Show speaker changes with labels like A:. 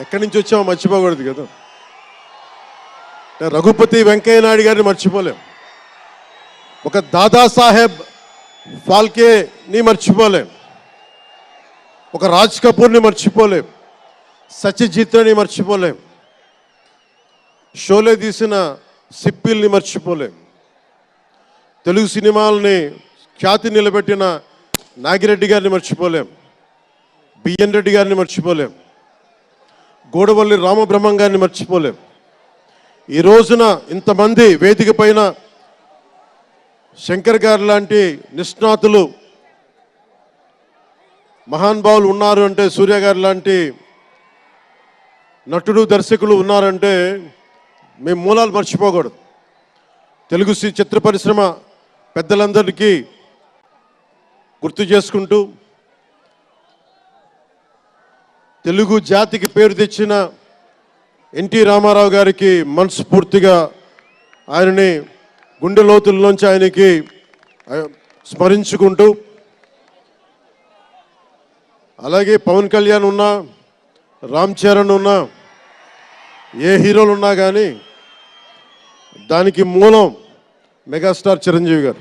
A: ఎక్కడి నుంచి వచ్చామో మర్చిపోకూడదు కదా. రఘుపతి వెంకయ్య నాయుడు గారిని మర్చిపోలేం, ఒక దాదాసాహెబ్ ఫాల్కేని మర్చిపోలేం, ఒక రాజ్ కపూర్ని మర్చిపోలేం, సత్యజిత్ని మర్చిపోలేం, షోలే తీసిన సిప్పిల్ని మర్చిపోలేం, తెలుగు సినిమాలని ఖ్యాతి నిలబెట్టిన నాగిరెడ్డి గారిని మర్చిపోలేం, బిఎన్ రెడ్డి గారిని మర్చిపోలేం, గూడవల్లి రామబ్రహ్మం గారిని మర్చిపోలేం. ఈ రోజున ఇంతమంది వేదిక పైన శంకర్ గారు లాంటి నిష్ణాతులు మహానుభావులు ఉన్నారు అంటే, సూర్య గారు లాంటి నటుడు దర్శకులు ఉన్నారంటే మేము మూలాలు మర్చిపోకూడదు. తెలుగు చిత్ర పరిశ్రమ పెద్దలందరికీ గుర్తు చేసుకుంటూ, తెలుగు జాతికి పేరు తెచ్చిన ఎన్టీ రామారావు గారికి మనస్ఫూర్తిగా ఆయనని గుండె లోతుల్లోంచి ఆయనకి స్మరించుకుంటూ, అలాగే పవన్ కళ్యాణ్ ఉన్నా, రామ్ చరణ్ ఉన్నా, ఏ హీరోలు ఉన్నా కానీ దానికి మూలం మెగాస్టార్ చిరంజీవి గారు.